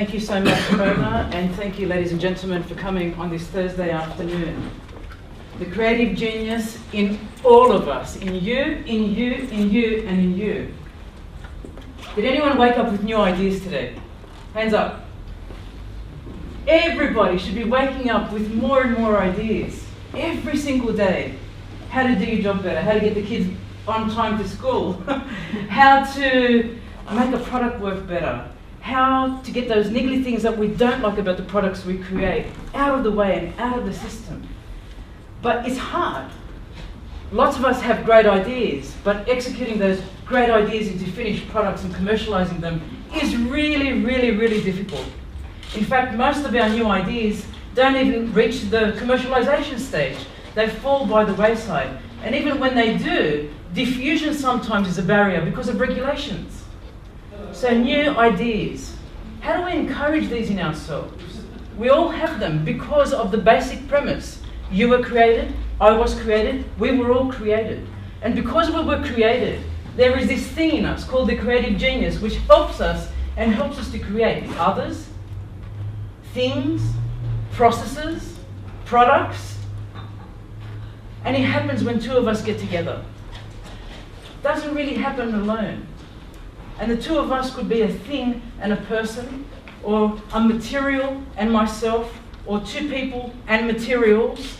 Thank you so much, Mona, and thank you, ladies and gentlemen, for coming on this Thursday afternoon. The creative genius in all of us, in you, in you, in you, and in you. Did anyone wake up with new ideas today? Hands up. Everybody should be waking up with more and more ideas every single day. How to do your job better, how to get the kids on time to school, how to make a product work better, how to get those niggly things that we don't like about the products we create out of the way and out of the system. But it's hard. Lots of us have great ideas, but executing those great ideas into finished products and commercializing them is really, really, really difficult. In fact, most of our new ideas don't even reach the commercialization stage. They fall by the wayside. And even when they do, diffusion sometimes is a barrier because of regulations. So new ideas. How do we encourage these in ourselves? We all have them because of the basic premise. You were created, I was created, we were all created. And because we were created, there is this thing in us called the creative genius, which helps us and helps us to create others, things, processes, products. And it happens when two of us get together. It doesn't really happen alone. And the two of us could be a thing and a person, or a material and myself, or two people and materials,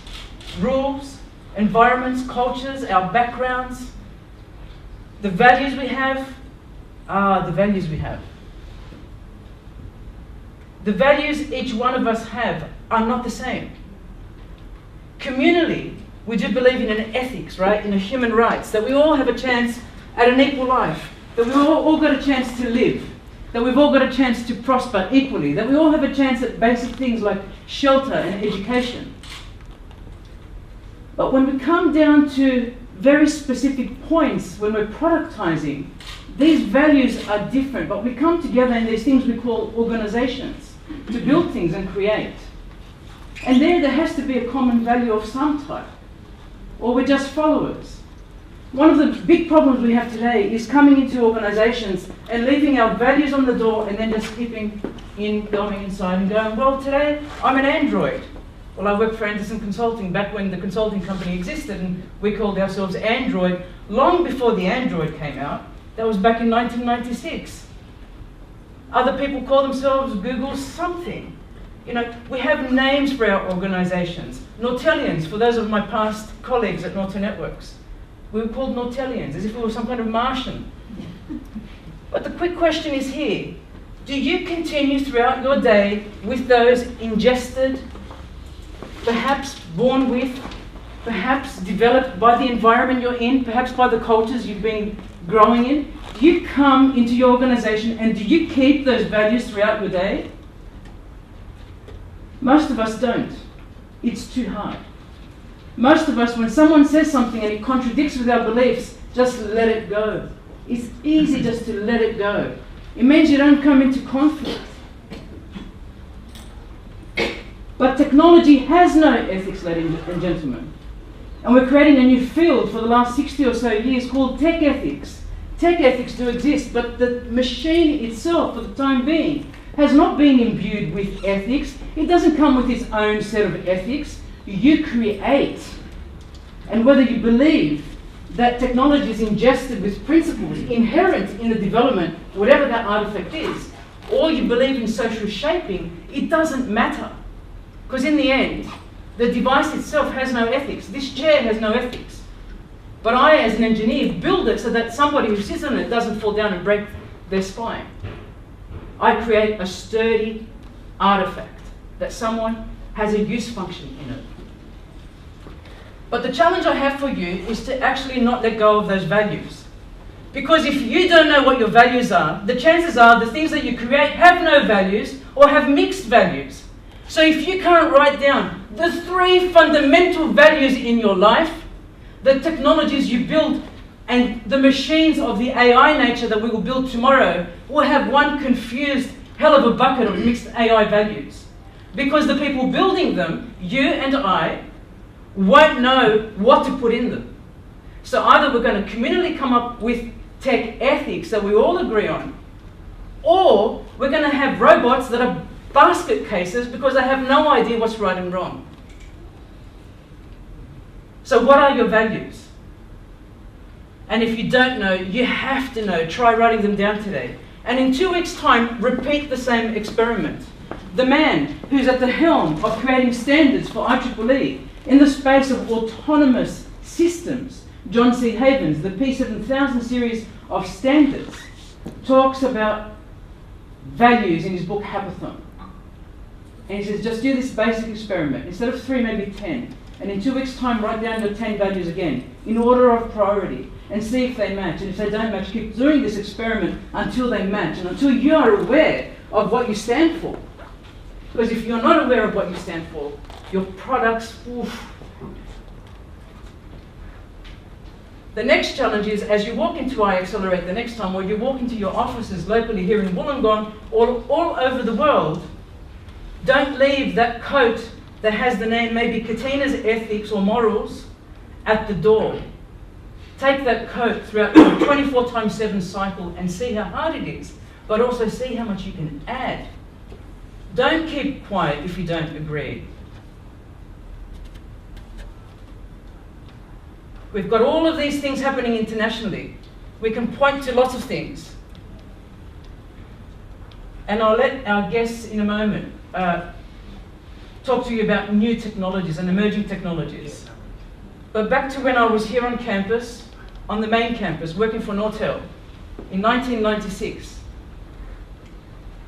rules, environments, cultures, our backgrounds, the values we have. The values we have. The values each one of us have are not the same. Communally, we do believe in an ethics, right? In a human rights, that we all have a chance at an equal life, that we've all got a chance to live, that we've all got a chance to prosper equally, that we all have a chance at basic things like shelter and education. But when we come down to very specific points, when we're productizing, these values are different, but we come together in these things we call organizations to build things and create. And there has to be a common value of some type, or we're just followers. One of the big problems we have today is coming into organizations and leaving our values on the door and then just going inside and going, well, today I'm an android. Well, I worked for Anderson Consulting back when the consulting company existed, and we called ourselves Android long before the Android came out. That was back in 1996. Other people call themselves Google something. You know, we have names for our organizations. Nortellians, for those of my past colleagues at Norton Networks. We were called Nortellians, as if we were some kind of Martian. But the quick question is here. Do you continue throughout your day with those ingested, perhaps born with, perhaps developed by the environment you're in, perhaps by the cultures you've been growing in? Do you come into your organization and do you keep those values throughout your day? Most of us don't. It's too hard. Most of us, when someone says something and it contradicts with our beliefs, just let it go. It's easy just to let it go. It means you don't come into conflict. But technology has no ethics, ladies and gentlemen. And we're creating a new field for the last 60 or so years called tech ethics. Tech ethics do exist, but the machine itself, for the time being, has not been imbued with ethics. It doesn't come with its own set of ethics. You create. And whether you believe that technology is ingested with principles inherent in the development, whatever that artifact is, or you believe in social shaping, it doesn't matter. Because in the end, the device itself has no ethics. This chair has no ethics. But I, as an engineer, build it so that somebody who sits on it doesn't fall down and break their spine. I create a sturdy artifact that someone has a use function in it. But the challenge I have for you is to actually not let go of those values. Because if you don't know what your values are, the chances are the things that you create have no values or have mixed values. So if you can't write down the 3 fundamental values in your life, the technologies you build and the machines of the AI nature that we will build tomorrow will have one confused hell of a bucket of mixed AI values. Because the people building them, you and I, won't know what to put in them. So either we're going to communally come up with tech ethics that we all agree on, Or we're going to have robots that are basket cases because they have no idea what's right and wrong. So what are your values? And if you don't know, you have to know. Try writing them down today. And in 2 weeks' time, repeat the same experiment. The man who's at the helm of creating standards for IEEE in the space of autonomous systems, John C. Havens, the P7000 series of standards, talks about values in his book Hackathon. And he says, just do this basic experiment. Instead of 3, maybe 10. And in 2 weeks' time, write down your 10 values again, in order of priority, and see if they match. And if they don't match, keep doing this experiment until they match, and until you are aware of what you stand for. Because if you're not aware of what you stand for, your products, oof. The next challenge is, as you walk into iAccelerate the next time, or you walk into your offices locally here in Wollongong, or all over the world, don't leave that coat that has the name maybe Katina's Ethics or Morals at the door. Take that coat throughout the 24x7 cycle and see how hard it is, but also see how much you can add. Don't keep quiet if you don't agree. We've got all of these things happening internationally. We can point to lots of things. And I'll let our guests in a moment talk to you about new technologies and emerging technologies. But back to when I was here on campus, on the main campus, working for Nortel in 1996.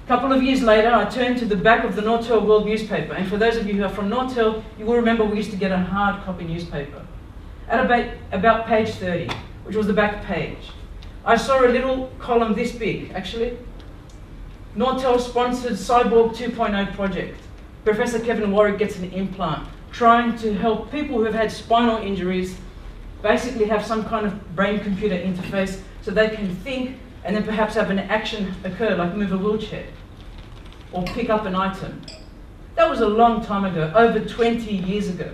A couple of years later, I turned to the back of the Nortel World newspaper. And for those of you who are from Nortel, you will remember we used to get a hard copy newspaper. At about page 30, which was the back page, I saw a little column this big, actually. Nortel sponsored Cyborg 2.0 project. Professor Kevin Warwick gets an implant, trying to help people who have had spinal injuries basically have some kind of brain-computer interface so they can think and then perhaps have an action occur, like move a wheelchair or pick up an item. That was a long time ago, over 20 years ago.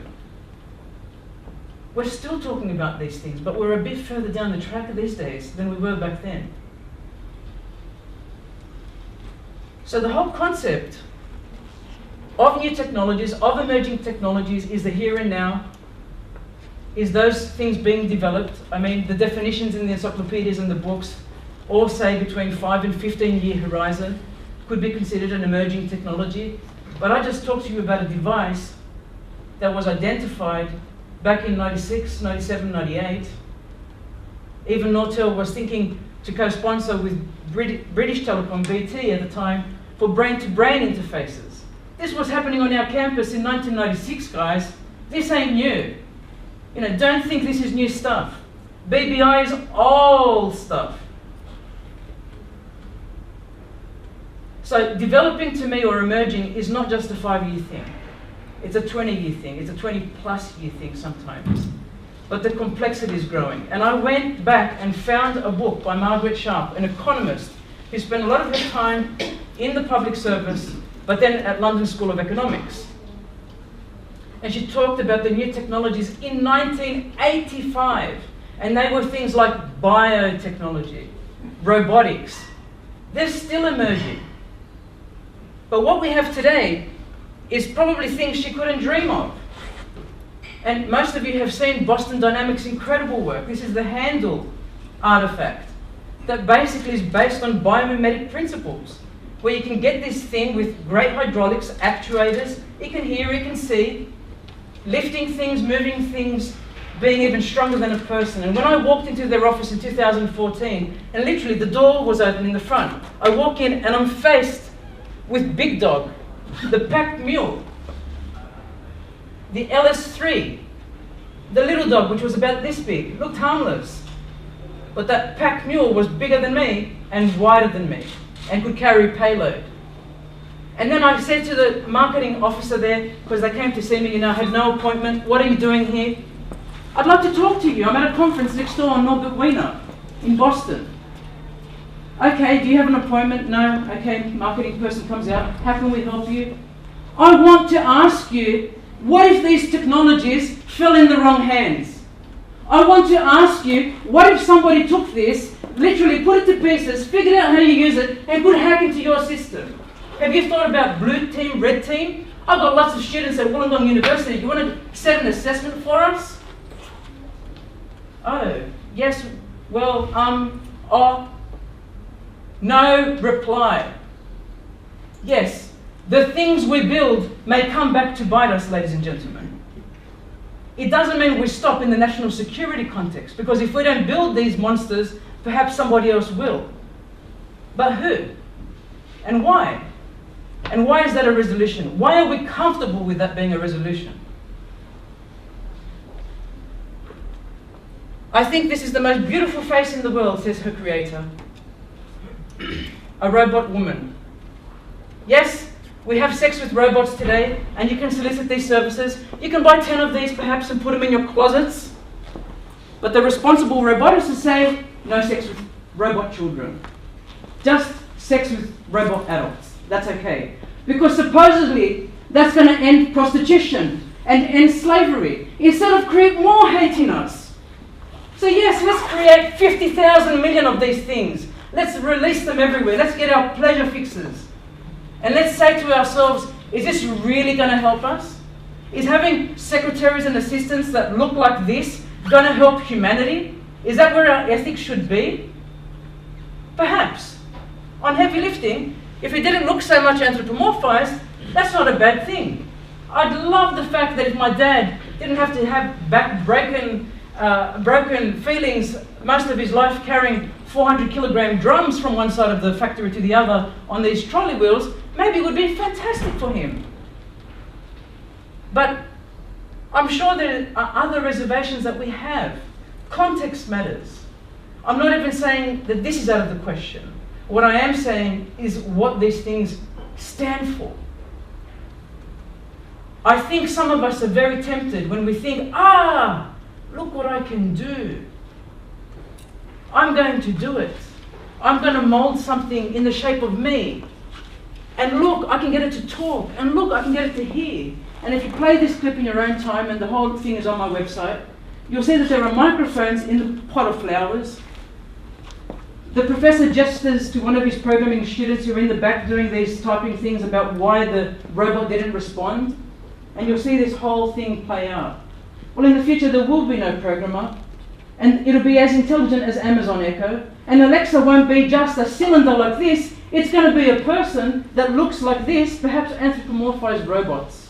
We're still talking about these things, but we're a bit further down the track these days than we were back then. So the whole concept of new technologies, of emerging technologies, is the here and now, is those things being developed. I mean, the definitions in the encyclopedias and the books all say between 5 and 15-year horizon could be considered an emerging technology. But I just talked to you about a device that was identified back in 96, 97, 98. Even Nortel was thinking to co-sponsor with British Telecom, BT at the time, for brain-to-brain interfaces. This was happening on our campus in 1996, guys. This ain't new. You know, don't think this is new stuff. BBI is old stuff. So developing to me or emerging is not just a 5-year thing. It's a 20-year thing. It's a 20+ year thing sometimes. But the complexity is growing. And I went back and found a book by Margaret Sharp, an economist who spent a lot of her time in the public service, but then at London School of Economics. And she talked about the new technologies in 1985. And they were things like biotechnology, robotics. They're still emerging. But what we have today is probably things she couldn't dream of. And most of you have seen Boston Dynamics' incredible work. This is the Handle artifact that basically is based on biomimetic principles, where you can get this thing with great hydraulics, actuators, it can hear, it can see, lifting things, moving things, being even stronger than a person. And when I walked into their office in 2014, and literally the door was open in the front, I walk in and I'm faced with Big Dog, the pack mule, the LS3, the little dog, which was about this big, looked harmless. But that pack mule was bigger than me and wider than me and could carry payload. And then I said to the marketing officer there, because they came to see me, I had no appointment, what are you doing here? I'd like to talk to you. I'm at a conference next door on Norbert Wiener in Boston. Okay, do you have an appointment? No. Okay, marketing person comes out. How can we help you? I want to ask you, what if these technologies fell in the wrong hands? I want to ask you, what if somebody took this, literally put it to pieces, figured out how you use it, and could hack into your system? Have you thought about blue team, red team? I've got lots of students at Wollongong University. You want to set an assessment for us? Oh, yes, well, no reply. Yes, the things we build may come back to bite us, ladies and gentlemen. It doesn't mean we stop in the national security context, because if we don't build these monsters, perhaps somebody else will. But who? And why? And why is that a resolution? Why are we comfortable with that being a resolution? I think this is the most beautiful face in the world, says her creator. A robot woman. Yes, we have sex with robots today, and you can solicit these services. You can buy 10 of these perhaps and put them in your closets. But the responsible roboticists say, no sex with robot children. Just sex with robot adults. That's okay. Because supposedly that's going to end prostitution and end slavery, instead of create more hate in us. So yes, let's create 50,000 million of these things. Let's release them everywhere. Let's get our pleasure fixes. And let's say to ourselves, is this really going to help us? Is having secretaries and assistants that look like this going to help humanity? Is that where our ethics should be? Perhaps. On heavy lifting, if it didn't look so much anthropomorphized, that's not a bad thing. I'd love the fact that if my dad didn't have to have broken feelings most of his life carrying 400-kilogram drums from one side of the factory to the other on these trolley wheels, maybe it would be fantastic for him. But I'm sure there are other reservations that we have. Context matters. I'm not even saying that this is out of the question. What I am saying is what these things stand for. I think some of us are very tempted when we think, look what I can do. I'm going to do it. I'm going to mold something in the shape of me. And look, I can get it to talk. And look, I can get it to hear. And if you play this clip in your own time, and the whole thing is on my website, you'll see that there are microphones in the pot of flowers. The professor gestures to one of his programming students who are in the back doing these typing things about why the robot didn't respond. And you'll see this whole thing play out. Well, in the future, there will be no programmer. And it'll be as intelligent as Amazon Echo. And Alexa won't be just a cylinder like this. It's going to be a person that looks like this, perhaps anthropomorphized robots.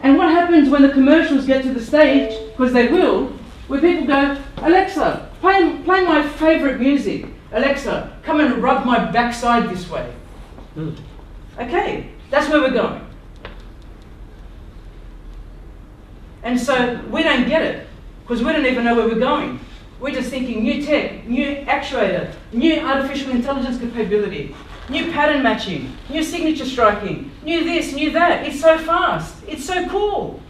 And what happens when the commercials get to the stage, because they will, where people go, Alexa, play my favorite music. Alexa, come and rub my backside this way. Okay, that's where we're going. And so we don't get it, because we don't even know where we're going. We're just thinking new tech, new actuator, new artificial intelligence capability, new pattern matching, new signature striking, new this, new that. It's so fast. It's so cool.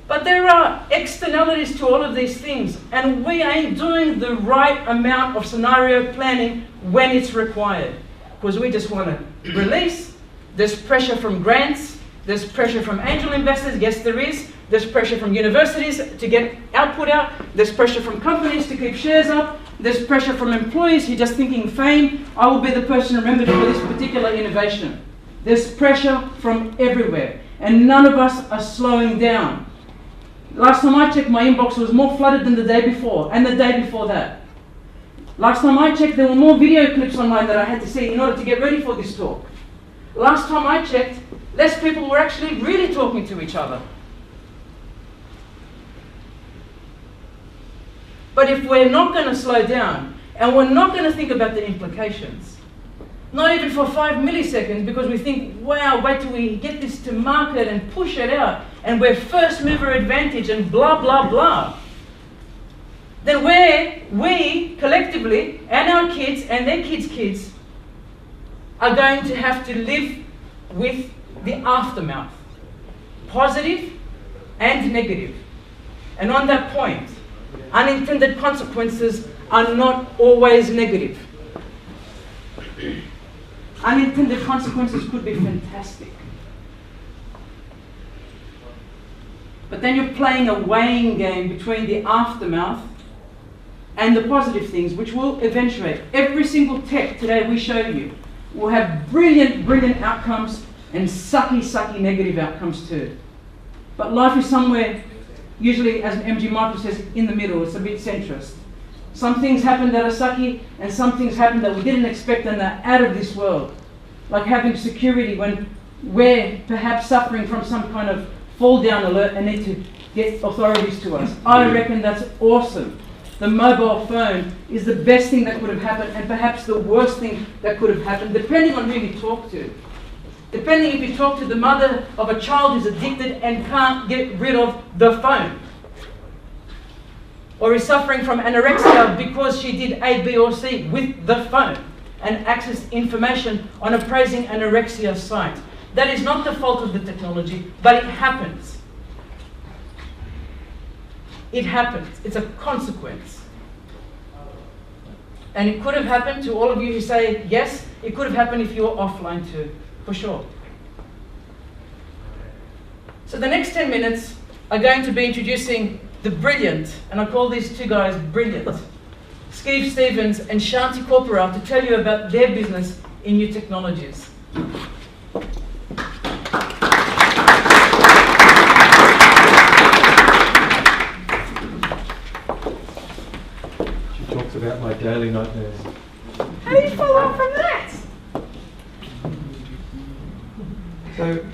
But there are externalities to all of these things, and we ain't doing the right amount of scenario planning when it's required. Because we just want to release. There's pressure from grants. There's pressure from angel investors. Yes, there is. There's pressure from universities to get output out. There's pressure from companies to keep shares up. There's pressure from employees who are just thinking fame. I will be the person remembered for this particular innovation. There's pressure from everywhere. And none of us are slowing down. Last time I checked, my inbox was more flooded than the day before, and the day before that. Last time I checked, there were more video clips online that I had to see in order to get ready for this talk. Last time I checked, less people were actually really talking to each other. But if we're not going to slow down, and we're not going to think about the implications, not even for 5 milliseconds, because we think, wow, wait till we get this to market and push it out, and we're first mover advantage and blah, blah, blah, then we collectively, and our kids and their kids' kids, are going to have to live with the aftermath, positive and negative. And on that point, unintended consequences are not always negative. Unintended consequences could be fantastic. But then you're playing a weighing game between the aftermath and the positive things, which will eventuate. Every single tech today we show you will have brilliant, brilliant outcomes and sucky, sucky negative outcomes too. But life is somewhere, usually as MG Micro says, in the middle. It's a bit centrist. Some things happen that are sucky, and some things happen that we didn't expect and they're out of this world. Like having security when we're perhaps suffering from some kind of fall down alert and need to get authorities to us. I reckon that's awesome. The mobile phone is the best thing that could have happened, and perhaps the worst thing that could have happened, depending on who you talk to. Depending if you talk to the mother of a child who's addicted and can't get rid of the phone, or is suffering from anorexia because she did A, B, or C with the phone and accessed information on a praising anorexia site. That is not the fault of the technology, but it happens. It happens. It's a consequence. And it could have happened to all of you who say yes, it could have happened if you were offline too, for sure. So the next 10 minutes are going to be introducing the brilliant, and I call these two guys brilliant, Steve Stevens and Shanti Corporal, to tell you about their business in new technologies. About my daily nightmares. How do you follow up from that? So,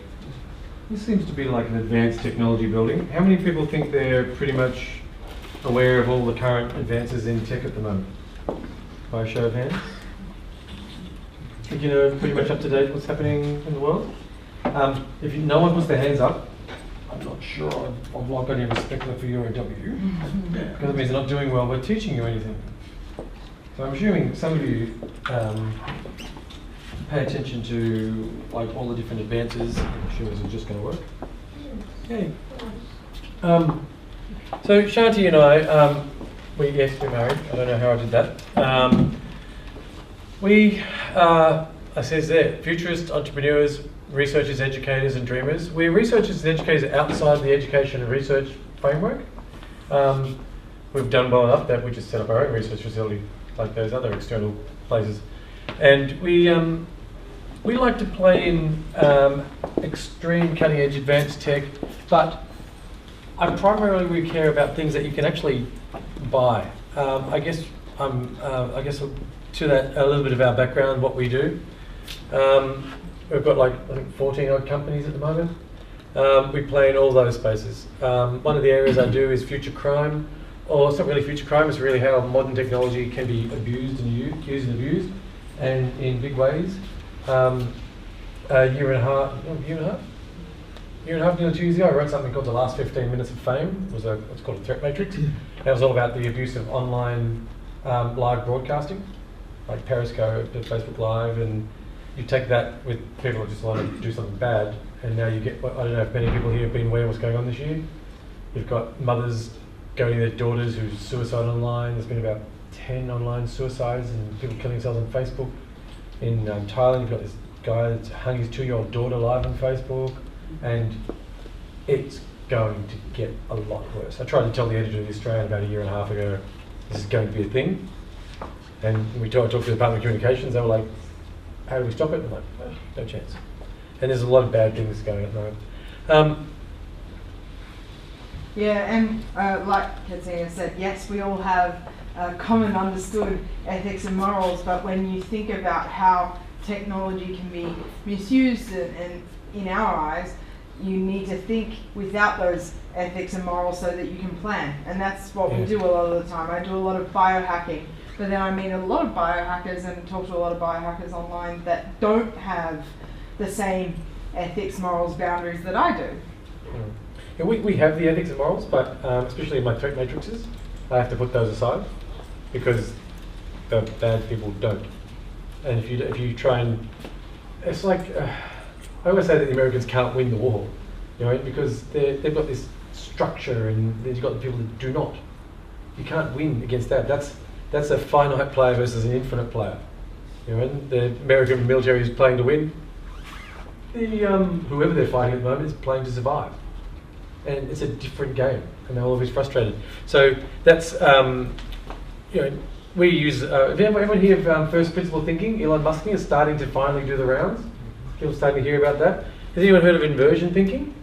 this seems to be like an advanced technology building. How many people think they're pretty much aware of all the current advances in tech at the moment? By a show of hands? Think you know pretty much up to date what's happening in the world? If no one puts their hands up, I'm not sure I've not got any respect for your OW, because it means they're not doing well by teaching you anything. So I'm assuming some of you pay attention to like all the different advances. I'm sure this is just going to work. Okay. So Shanti and I, we're married. I don't know how I did that. I says there, futurist entrepreneurs, researchers, educators and dreamers. We're researchers and educators outside the education and research framework. We've done well enough that we just set up our own research facility like those other external places. And we like to play in extreme cutting edge advanced tech, but we care about things that you can actually buy. I guess to that a little bit of our background, what we do. We've got like I think 14 odd companies at the moment. We play in all those spaces. One of the areas I do is future crime, or it's not really future crime, it's really how modern technology can be abused and used and abused, and in big ways. A year and a half, nearly 2 years ago, I wrote something called The Last 15 Minutes of Fame. It's called a threat matrix. And it was all about the abuse of online live broadcasting, like Periscope, Facebook Live, and you take that with people that just want to do something bad, and now you get, I don't know if many people here have been aware of what's going on this year. You've got mothers goading their daughters who suicide online. There's been about 10 online suicides and people killing themselves on Facebook. In Thailand, you've got this guy that's hung his 2-year-old daughter live on Facebook, and it's going to get a lot worse. I tried to tell the editor of The Australian about a year and a half ago, this is going to be a thing. And we talked to the Department of Communications, they were like, how do we stop it? I'm like, well, no chance. And there's a lot of bad things going on at the moment. Yeah, and like Katina said, yes, we all have common understood ethics and morals, but when you think about how technology can be misused and in our eyes, you need to think without those ethics and morals so that you can plan. And that's what we do a lot of the time. I do a lot of biohacking, but then I meet a lot of biohackers and talk to a lot of biohackers online that don't have the same ethics, morals, boundaries that I do. Yeah, we have the ethics and morals, but especially in my threat matrices, I have to put those aside because the bad people don't. And if you try and, it's like, I always say that the Americans can't win the war, you know, because they've got this structure, and then you've got the people that do not. You can't win against that. That's a finite player versus an infinite player. You know, and the American military is playing to win. Whoever they're fighting at the moment is playing to survive. and it's a different game, and they're always frustrated. So that's we use. Have everyone here of first principle thinking? Elon Musk is starting to finally do the rounds. People starting to hear about that. Has anyone heard of inversion thinking?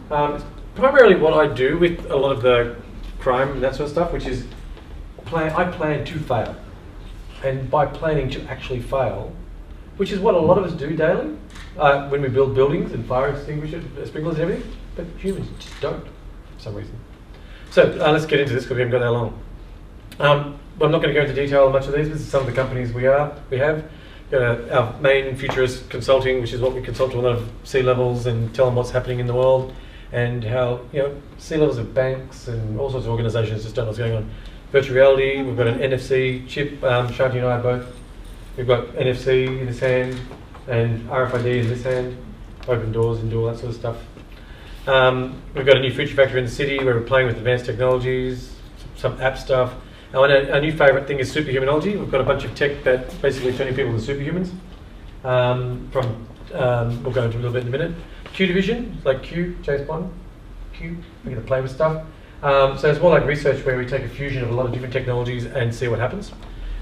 It's primarily what I do with a lot of the crime and that sort of stuff, which is I plan to fail, and by planning to actually fail, which is what a lot of us do daily when we build buildings and fire extinguishers, sprinklers and everything, but humans just don't for some reason. So let's get into this because we haven't got that long. But I'm not going to go into detail on much of these. This is some of the companies we have. Our main futurist consulting, which is what we consult to a lot of sea levels and tell them what's happening in the world and how sea levels of banks and all sorts of organisations just don't know what's going on. Virtual reality, we've got an NFC chip. Shanti and I both. We've got NFC in this hand and RFID in this hand. Open doors and do all that sort of stuff. We've got a new future factory in the city where we're playing with advanced technologies, some app stuff. Our new favourite thing is superhumanology. We've got a bunch of tech that basically turning people into superhumans. We'll go into a little bit in a minute. Q Division, like Q, James Bond. Q, we get to play with stuff. So it's more like research where we take a fusion of a lot of different technologies and see what happens.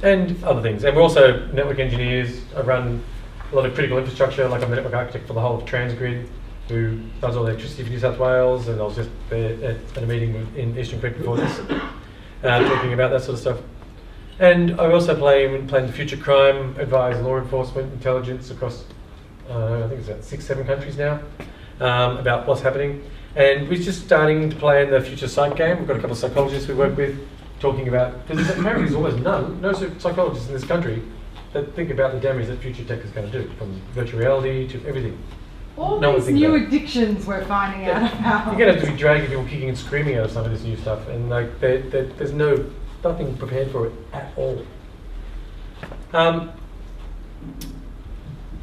And other things. And we're also network engineers. I run a lot of critical infrastructure, like I'm the network architect for the whole of Transgrid, who does all the electricity for New South Wales, and I was just there at a meeting in Eastern Creek before this. Talking about that sort of stuff. And I also play in the future crime, advise law enforcement, intelligence across, I think it's about 6-7 countries now, about what's happening. And we're just starting to play in the future psych game. We've got a couple of psychologists we work with talking about, because apparently there's almost no psychologists in this country that think about the damage that future tech is going to do, from virtual reality to everything. All these new addictions we're finding out about. You're going to have to be dragging people kicking and screaming out of some of this new stuff, and like there's nothing prepared for it at all.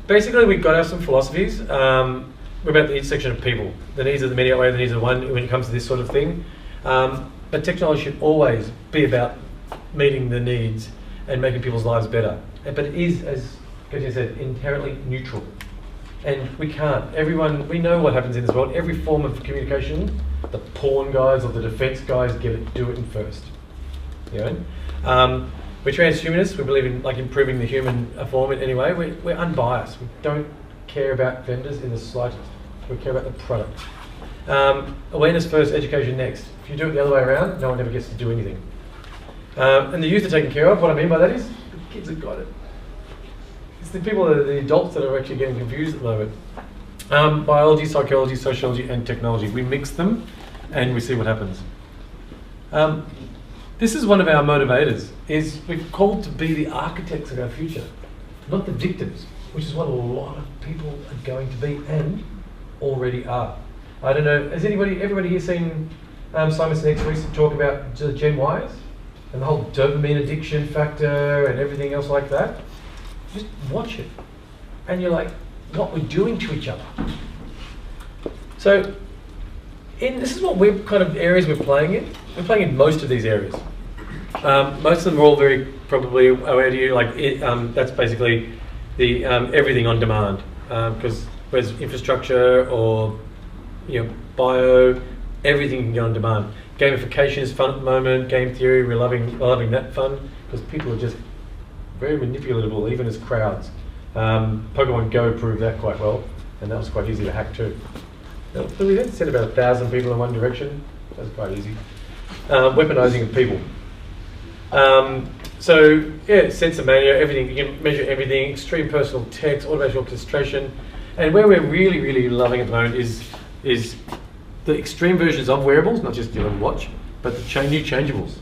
Basically, we've got some philosophies. We're about the intersection of people. The needs of the many outweigh the needs of the one when it comes to this sort of thing. But technology should always be about meeting the needs and making people's lives better. But it is, as Katia said, inherently neutral. And we can't. We know what happens in this world. Every form of communication, the porn guys or the defense guys do it in first. We're transhumanists. We believe in improving the human form in any way. We're unbiased. We don't care about vendors in the slightest. We care about the product. Awareness first, education next. If you do it the other way around, no one ever gets to do anything. And the youth are taken care of. What I mean by that is the kids have got it. It's the people, the adults that are actually getting confused at the moment. Biology, psychology, sociology, and technology. We mix them and we see what happens. This is one of our motivators, is we're called to be the architects of our future, not the victims, which is what a lot of people are going to be and already are. I don't know, has everybody here seen Simon Sinek's recent talk about the Gen Ys and the whole dopamine addiction factor and everything else like that? Just watch it, and you're like, what we're doing to each other. So, this is what we're kind of areas we're playing in. We're playing in most of these areas. Most of them are all very probably aware to you. That's basically the everything on demand. Because whereas infrastructure or bio, everything can get on demand. Gamification is fun at the moment. Game theory, we're loving that fun because people are just very manipulatable, even as crowds. Pokemon Go proved that quite well, and that was quite easy to hack too. We had sent about 1,000 people in one direction. That was quite easy. Weaponizing of people. Sensor mania, everything. You can measure everything. Extreme personal text, automated orchestration, and where we're really, really loving at the moment is the extreme versions of wearables, not just your watch, but the new changeables.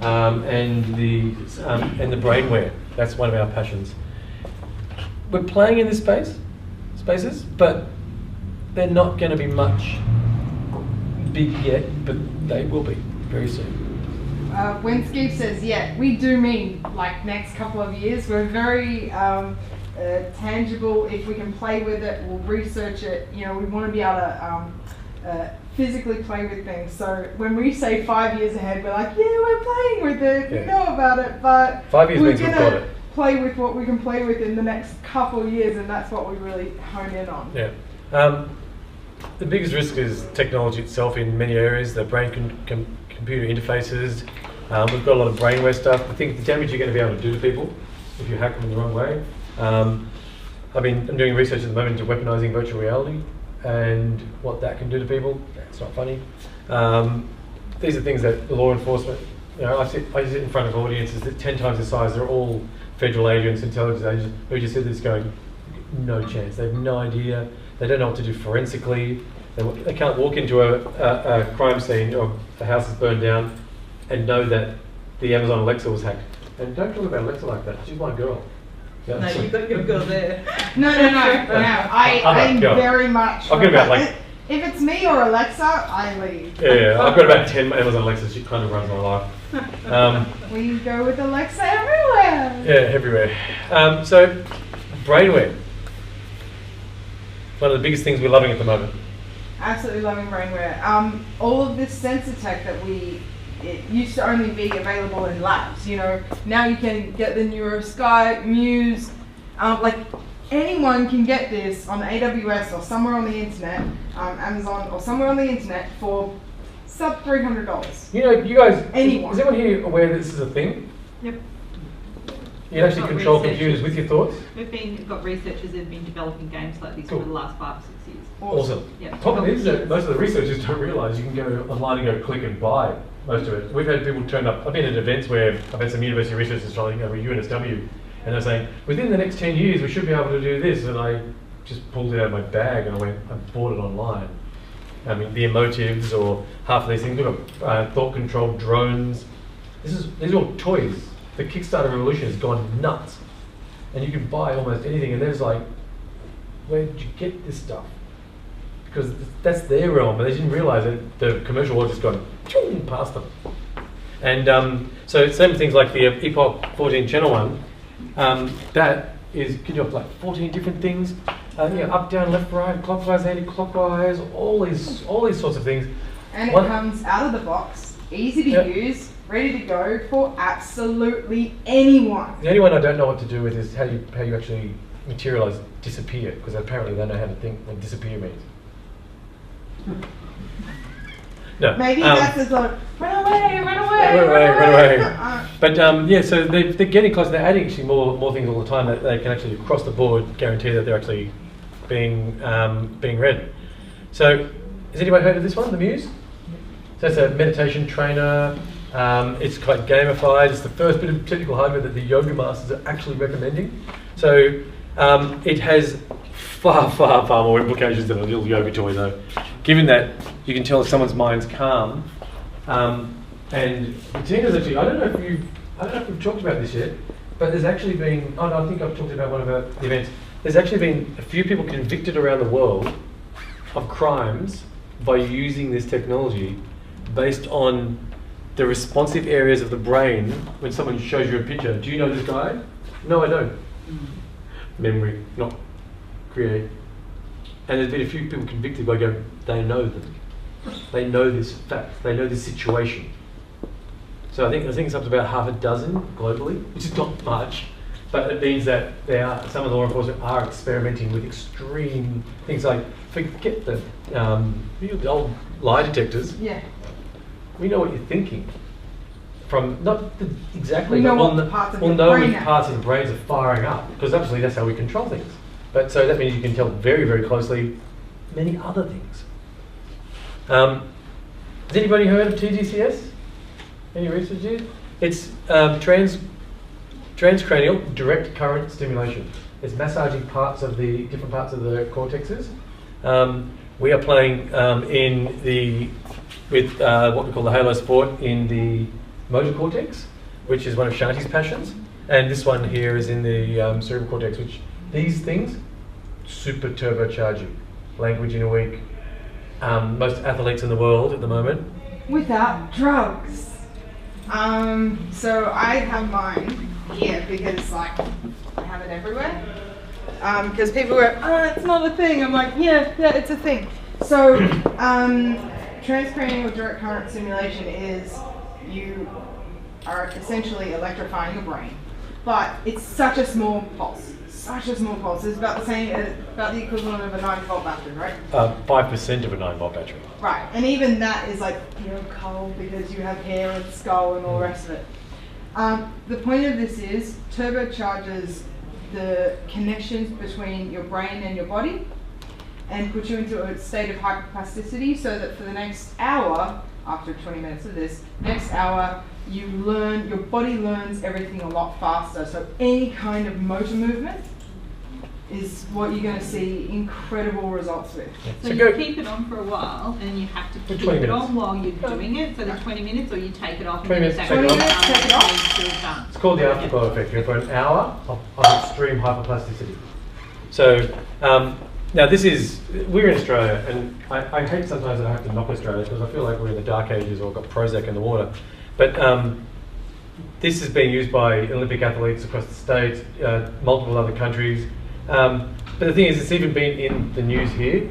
And the brainware. That's one of our passions. We're playing in this spaces, but they're not going to be much big yet, but they will be very soon. When Steve says we do mean next couple of years. We're very tangible. If we can play with it, we'll research it. We want to be able to physically play with things. So when we say 5 years ahead, we're like, we're playing with it. We know about it, but 5 years we're means we've got it. Play with what we can play with in the next couple of years, and that's what we really hone in on. Yeah. The biggest risk is technology itself in many areas, the brain-computer interfaces. We've got a lot of brainware stuff. I think the damage you're going to be able to do to people if you hack them in the wrong way. I'm doing research at the moment into weaponizing virtual reality and what that can do to people. It's not funny. These are things that the law enforcement, I sit in front of audiences that 10 times the size. They're all federal agents, intelligence agents, who just sit there going, no chance. They have no idea. They don't know what to do forensically. They can't walk into a crime scene or the house is burned down and know that the Amazon Alexa was hacked. And don't talk about Alexa like that. She's my girl. Yeah. No, you've got your girl there. No. I'm very much. I've got about like. If it's me or Alexa, I leave. Yeah, I've got about 10 Amazon Alexas. She kind of runs my life. We go with Alexa everywhere. Yeah, everywhere. So, brainware. One of the biggest things we're loving at the moment. Absolutely loving brainware. All of this sensor tech that it used to only be available in labs. Now you can get the NeuroSky, Muse, like anyone can get this on AWS or somewhere on the internet, Amazon or somewhere on the internet for sub $300. You guys, anyone. Is anyone here aware that this is a thing? Yep. You can actually control computers with your thoughts? We've got researchers who've been developing games like this Cool. for the last 5 or 6 years. Awesome. Yeah. Problem is that most of the researchers don't realise you can go online and go click and buy most of it. We've had people turn up. I've been at events where I've had some university researchers trying to go with UNSW, and they're saying, within the next 10 years we should be able to do this, and I just pulled it out of my bag and I bought it online. I mean, the emotives or half of these things. We've got thought-controlled drones. These are all toys. The Kickstarter revolution has gone nuts, and you can buy almost anything. And there's like, where did you get this stuff? Because that's their realm, but they didn't realise that the commercial world just gone past them. And so same things like the Epoch 14 channel one. That is can do up like 14 different things. Up, down, left, right, clockwise, anti-clockwise, all these sorts of things. And it comes out of the box, easy to use, ready to go for absolutely anyone. The only one I don't know what to do with is how you actually materialise disappear, because apparently they know how to think what disappear means. No. Maybe that's just like, run away. But so they're getting close. They're adding actually more things all the time that they can actually across the board guarantee that they're actually being read. So, has anybody heard of this one, the Muse? So it's a meditation trainer. It's quite gamified. It's the first bit of technical hardware that the yoga masters are actually recommending. So it has far more implications than a little yoga toy, though. Given that you can tell if someone's mind's calm, and Tina's actually, I don't know if we've talked about this yet, but there's actually been, I think I've talked about one of the events. There's actually been a few people convicted around the world of crimes by using this technology based on the responsive areas of the brain when someone shows you a picture. Do you know this guy? No, I don't. Memory, not create. And there's been a few people convicted by going, they know them. They know this fact. They know this situation. So I think it's up to about half a dozen globally, which is not much, but it means that some of the law enforcement are experimenting with extreme things like, forget the old lie detectors. Yeah. We know what you're thinking. From not exactly, we know but what parts of we'll your know brain which parts of the brains are firing up, because obviously that's how we control things. But so that means you can tell very, very closely many other things. Has anybody heard of TGCS? Any research here? It's transcranial direct current stimulation. It's massaging different parts of the cortexes. We are playing with what we call the Halo Sport in the motor cortex, which is one of Shanti's passions, and this one here is in the cerebral cortex, which these things super turbocharge you. Language in a week. Most athletes in the world at the moment. Without drugs. So I have mine here because I have it everywhere. Because people go, it's not a thing. I'm like, yeah, it's a thing. So transcranial direct current stimulation is you are essentially electrifying your brain, but it's such a small pulse. such a small pulse. It's about the same, about the equivalent of a 9-volt battery, right? 5% of a 9-volt battery. Right, and even that is like, you know, cold because you have hair and skull and all the rest of it. The point of this is turbocharges the connections between your brain and your body and puts you into a state of hyperplasticity so that for the next hour, after 20 minutes of this, next hour, you learn, your body learns everything a lot faster. So any kind of motor movement is what you're going to see incredible results with. So So you go- keep it on for a while, and you have to For keep 20 it minutes. on while you're doing it. So the 20 minutes, or you take it off. 20 minutes, and take it off. 20 minutes, take it off. It's done. It's called the afterglow effect. You're for an hour of extreme hyperplasticity. So now this is, we're in Australia, and I hate sometimes that I have to knock Australia because I feel like we're in the dark ages or got Prozac in the water. But this is being used by Olympic athletes across the States, multiple other countries. But the thing is, it's even been in the news here,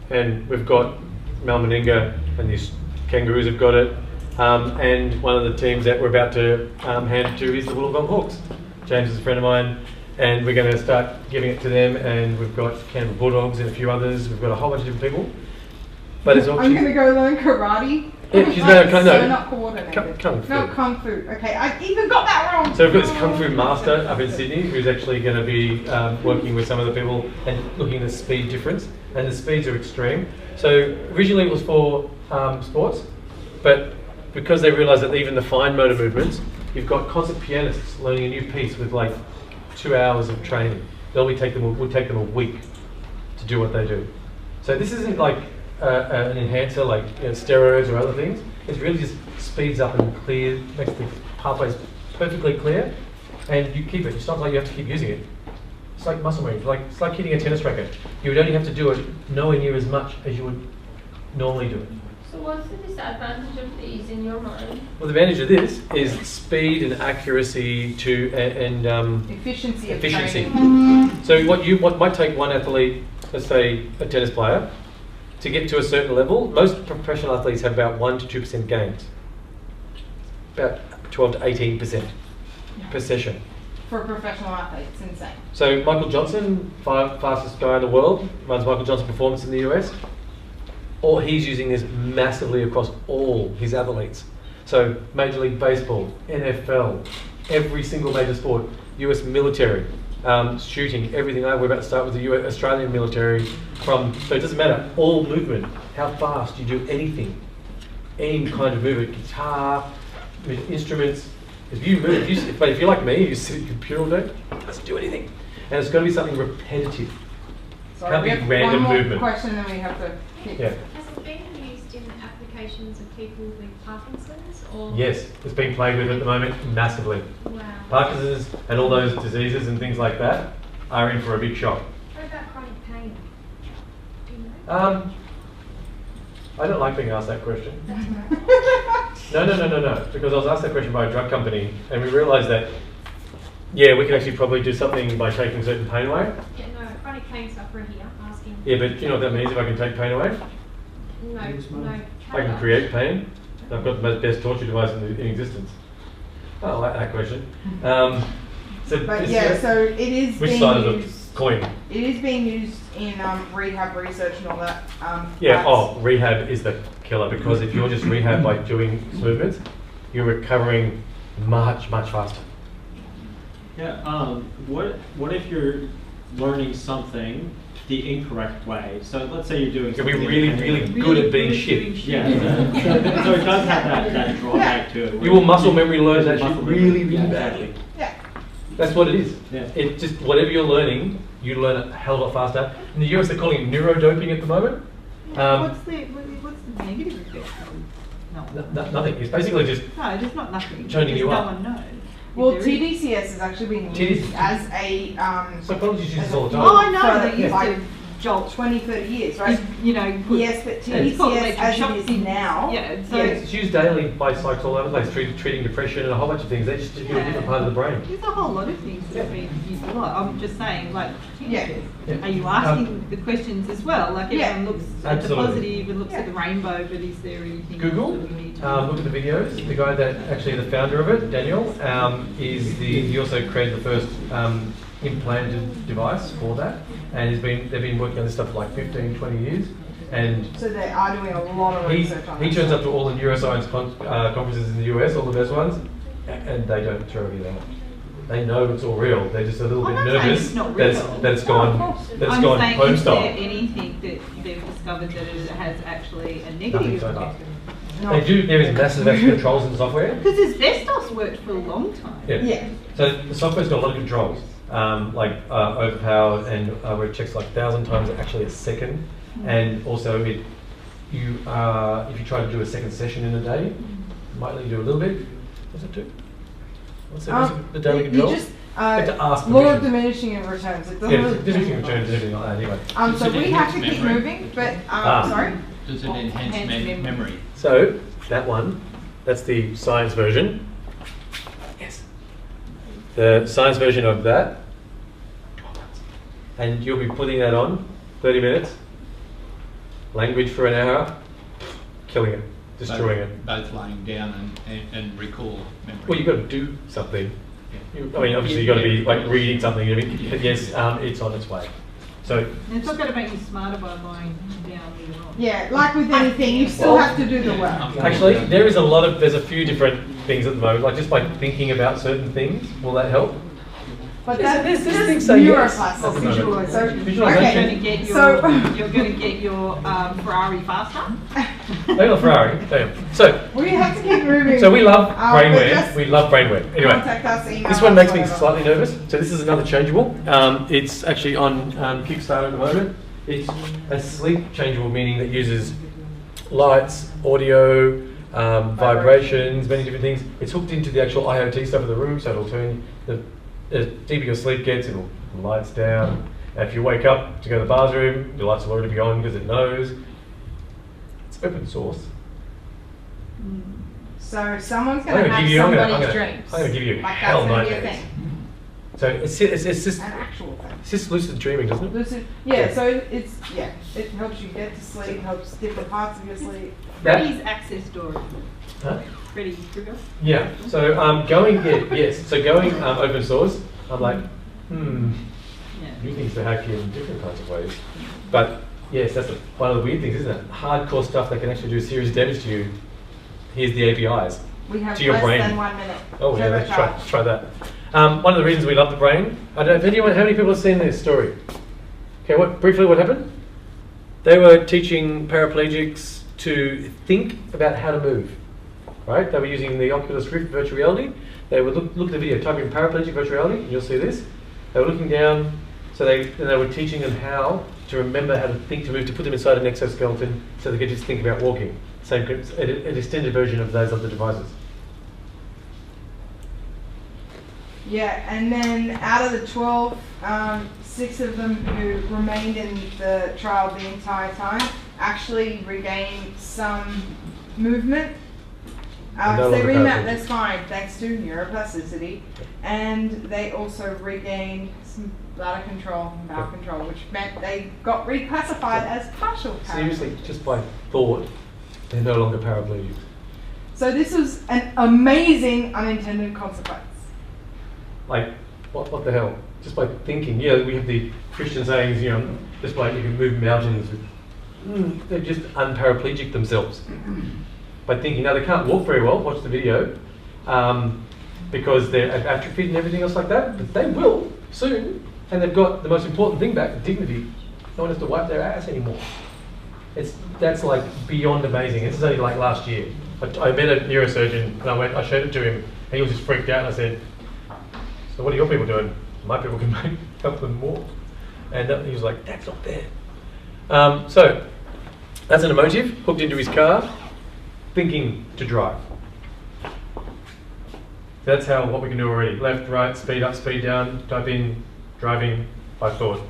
and we've got Mal Meninga and these Kangaroos have got it, and one of the teams that we're about to hand it to is the Wollongong Hawks. James is a friend of mine, and we're going to start giving it to them, and we've got Canberra Bulldogs and a few others. We've got a whole bunch of different people. But it's all I'm going to go learn karate. Yeah, she's I'm gonna- so no, not coordinated. Kung Fu. No, Kung Fu. Okay, I even got that wrong. So we've got this Kung Fu master up in Sydney who's actually going to be working with some of the people and looking at the speed difference, and the speeds are extreme. So originally it was for sports, but because they realised that even the fine motor movements, you've got concert pianists learning a new piece with like 2 hours of training. Would take them a week to do what they do. So this isn't like an enhancer like steroids or other things. It really just speeds up and makes the pathways perfectly clear, and you keep it. It's not like you have to keep using it. It's like muscle memory. It's like hitting a tennis racket. You would only have to do it nowhere near as much as you would normally do it. So what's the disadvantage of these in your mind? Well, the advantage of this is speed and accuracy and Efficiency of efficiency. training. So what might take one athlete, let's say a tennis player, to get to a certain level, most professional athletes have about 1 to 2% gains. About 12 to 18% per session. For a professional athlete, it's insane. So Michael Johnson, fastest guy in the world, runs Michael Johnson Performance in the US. Or he's using this massively across all his athletes. So Major League Baseball, NFL, every single major sport, US military, shooting, everything. We're about to start with the US, Australian military. So it doesn't matter, all movement, how fast you do anything, any kind of movement, guitar, instruments. If you're like me, you sit at your computer all day, it doesn't do anything. And it's got to be something repetitive. Sorry, Can't we be have random one more movement. question, then we have to keep. Yeah. Has it been used in applications of people with Parkinson's or? Yes, it's being played with at the moment massively. Wow. Parkinson's and all those diseases and things like that are in for a big shock. What about chronic pain? Do you know? I don't like being asked that question. That's right. No. Because I was asked that question by a drug company, and we realised that, yeah, we can actually probably do something by taking certain pain away. Yeah, no, chronic pain sufferer here asking. Yeah, but you know what that means if I can take pain away? No. I can create pain. I've got the best torture device in existence. I like that question. But yeah, so it is which being side of the used. coin? It is being used in rehab research and all that. Yeah, that's- rehab is the killer, because if you're just rehab by doing movements, you're recovering much, much faster. Yeah. What if you're learning something the incorrect way? So let's say you're doing You'll be something really, independently. really good at being shit. Yeah. So it does have that drawback to it. You will muscle memory learn that shit Muscle really, memory. really Yeah, badly. Yeah. That's what it is. Yeah. It just, whatever you're learning, you learn it a hell of a lot faster. In the US, they're calling it neurodoping at the moment. What's the negative effect? No. Nothing. It's basically just No, there's not nothing. Toning you no up. one knows. Well, If there is. TDCS is actually being TDCS. used as a psychologists use this all the Oh, I time. know. for They used like to jolt. 20, 30 years, right? You know. Put, Yes, but it's called TDCS electric as shock it is signals. now. Yeah. So Yeah. It's used daily by psychs all over the place, treating depression and a whole bunch of things. They just do a different part of the brain. there's a whole lot of things that have been used a lot. I'm just saying, like, Yeah. Yeah. are you asking the questions as well? Like, Yeah. everyone looks at the Absolutely. positive and looks at the Yeah. rainbow, but is there anything Google? else that we need to look at the videos. The guy that actually the founder of it, Daniel, he also created the first implanted device for that, and they've been working on this stuff for like 15, 20 years. And So they are doing a lot of research on he this. turns up to all the neuroscience conferences in the US, all the best ones, and they don't throw it out. They know it's all real. They're just a little I'm bit not saying nervous it's not that it's, real. that it's No, gone, of course. that it's I'm gone saying, home is there style. anything that they've discovered that it has actually a Nothing negative so far. effect? No. They do. There is massive controls in the software. Because asbestos worked for a long time. Yeah. So the software's got a lot of controls, like overpowered, and where it checks like 1,000 times actually a second, and also if you try to do a second session in a day, it might let you do a little bit. What's it do? What's the daily You control? just have to ask law of permission. diminishing in returns. It doesn't Yeah, really diminishing returns and everything like that. Anyway, So Does it we have to enhance keep memory? moving, but Ah. sorry. Does it Oh, enhance enhance memory? so that one, that's the science version. Yes. The science version of that, and you'll be putting that on 30 minutes. Language for an hour, killing it, destroying it. Both laying down and recall memory. Well, you've got to do something. I mean, obviously, you've got to be like reading something. But yes, it's on its way. So And it's not going to make you smarter by lying down later on. Yeah, like with anything, you still have to do the work. actually, there's a few different things at the moment. Like just by thinking about certain things, will that help? But Yes, that's this just thing say yes. neuroplasticity. At the moment. So, Visualization. okay, You're going to get your Ferrari faster. They got a Ferrari. Damn. So we have to keep moving. we love but brainware. just We love brainware. Anyway. Contact us, email This one us, makes me whatever. slightly nervous. So this is another changeable. It's actually on Kickstarter at the moment. It's a sleep changeable, meaning that uses lights, audio, vibrations, many different things. It's hooked into the actual IoT stuff of the room, so it'll turn the deeper your sleep gets, it'll lights down. And if you wake up to go to the bathroom, your lights will already be on because it knows. It's open source. So someone's I'm going to gonna have give you. I'm somebody's gonna dreams. give you Like hell that's going to be a nightmares. thing, So it's just an actual thing. it's just lucid dreaming, doesn't it? Lucid, yeah. So it helps you get to sleep, helps different parts of your sleep. That- Freddy's access door. Huh? Freddy Krueger. Yeah. So yes. So going open source, I'm like, Yeah. new things to hack in different kinds of ways. But yes, that's one of the weird things, isn't it? Hardcore stuff that can actually do serious damage to you. Here's the APIs. We have To your less brain. than 1 minute. Oh yeah, let's Turbocharged. try that. One of the reasons we love the brain. I don't know how many people have seen this story. Okay, briefly what happened? They were teaching paraplegics to think about how to move. Right? They were using the Oculus Rift virtual reality. They would look at the video, type in paraplegic virtual reality, and you'll see this. They were looking down, so they were teaching them how to remember how to think to move, to put them inside an exoskeleton, so they could just think about walking. Same, an extended version of those other devices. Yeah, and then out of the 12, 6 of them who remained in the trial the entire time actually regained some movement. And no So they longer remapped paraplegic. their spine thanks to neuroplasticity, and they also regained some bladder control and bowel control, which meant they got reclassified as partial paraplegic. Seriously, just by thought, they're no longer paraplegic. So this was an amazing unintended consequence. Like, what the hell? Just by thinking, we have the Christian sayings, just by you can move mountains. They're just unparaplegic themselves. By thinking, now they can't walk very well, watch the video, because they're atrophied and everything else like that, but they will soon, and they've got the most important thing back, dignity. No one has to wipe their ass anymore. That's like beyond amazing. This is only like last year. I met a neurosurgeon and I showed it to him, and he was just freaked out, and I said, so what are your people doing? My people can help them more. And he was like, that's not fair. So that's an emotive hooked into his car, thinking to drive. That's what we can do already. Left, right, speed up, speed down, type in, driving by thought.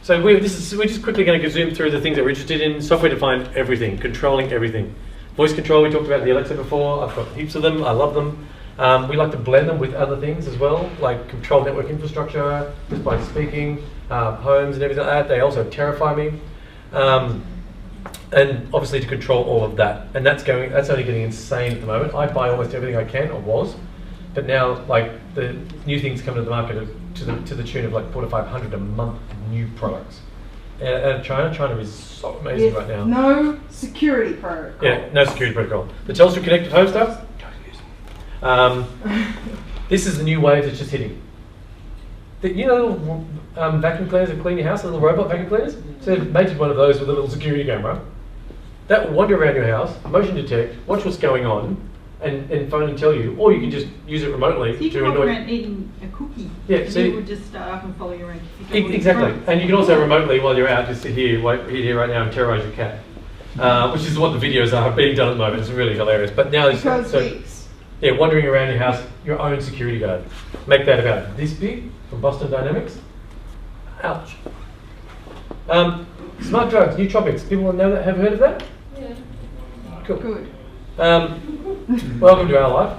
So we're just quickly going to zoom through the things that we're interested in. Software-defined everything, controlling everything. Voice control, we talked about the Alexa before. I've got heaps of them. I love them. We like to blend them with other things as well, like control network infrastructure, just by speaking, homes and everything like that. They also terrify me. and obviously to control all of that. And that's only getting insane at the moment. I buy almost everything I can, or was, but now like the new things coming to the market to the tune of like 400 to 500 a month new products. And China is so amazing right now. No security protocol. Yeah, no security protocol. The Telstra Connected Home stuff, don't use it. This is the new wave that's just hitting. You know, little vacuum cleaners that clean your house, little robot vacuum cleaners? So they've mated one of those with a little security camera. That will wander around your house, motion detect, watch what's going on, and phone and tell you, or you can just use it remotely So you to can walk annoy. around eating a cookie. Yeah, and so it you- would just start up and follow you around. Exactly, and you can also remotely, while you're out, just sit here, hit here right now and terrorise your cat. Which is what the videos are being done at the moment. It's really hilarious. But now it's Because so, weeks. yeah, wandering around your house, your own security guard. Make that about this big from Boston Dynamics. Ouch. Smart drugs, nootropics. People know that? Have heard of that? Yeah. Cool. Good. Welcome to our life.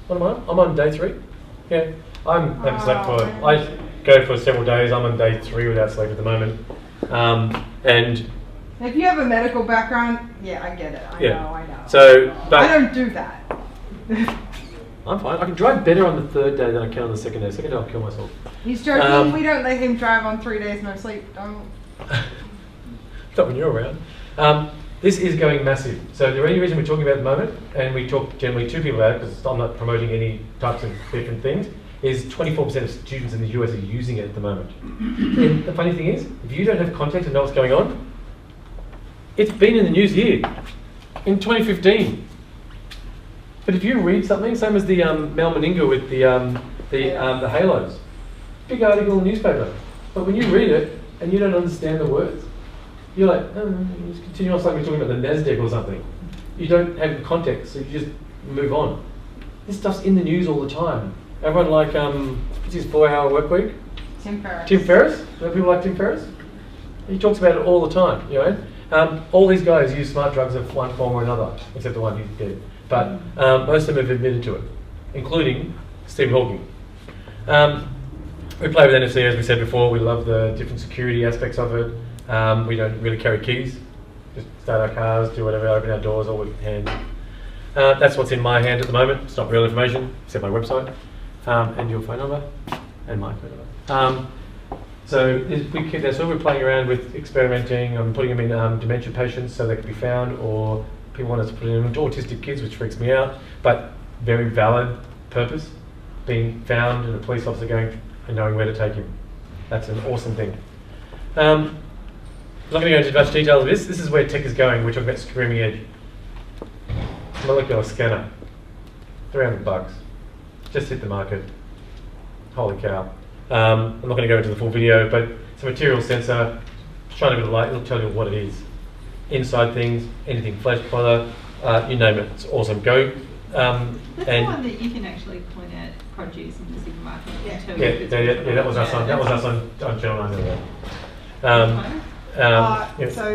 What am I? I'm on day 3. Yeah, I haven't slept for. I go for several days. I'm on day 3 without sleep at the moment. And If you have a medical background, yeah, I get it. I Yeah. know. so, but I don't do that. I'm fine. I can drive better on the 3rd day than I can on the 2nd day. 2nd day I'll kill myself. He's joking. Um, We don't let him drive on 3 days no sleep. Don't. Not when you're around. This is going massive. So the only reason we're talking about it at the moment, and we talk generally to people about it, because I'm not promoting any types of different things, is 24% of students in the US are using it at the moment. And the funny thing is, if you don't have context and know what's going on, it's been in the news here, in 2015. But if you read something, same as the Mel Meninga with the halos, big article in the newspaper. But when you read it and you don't understand the words, you're like, just continue on like we're talking about the NASDAQ or something. You don't have the context, so you just move on. This stuff's in the news all the time. Everyone like, what's his 4-hour work week? Tim Ferriss. Tim Ferriss? Do people like Tim Ferriss? He talks about it all the time, you know. All these guys use smart drugs of one form or another, except the one who's dead. But most of them have admitted to it, including Stephen Hawking. We play with NFC, as we said before. We love the different security aspects of it. We don't really carry keys. Just start our cars, do whatever, open our doors, all with hands. That's what's in my hand at the moment. It's not real information, except my website, and your phone number, and my phone number. So that's what we're playing around with, experimenting. I'm putting them in dementia patients so they can be found, or people want us to put them into autistic kids, which freaks me out, but very valid purpose, being found and a police officer going and knowing where to take him. That's an awesome thing. I'm not going to go into much detail of this. This is where tech is going. We're talking about screaming edge. Molecular scanner, $300. Just hit the market. Holy cow. I'm not going to go into the full video, but it's a material sensor. Shine a bit of light, it'll tell you what it is. Inside things, anything flash color, you name it. It's awesome. Go. That's the And one that you can actually point out produce in the supermarket and tell yeah, you if it's that was us on Channel 9 the other day.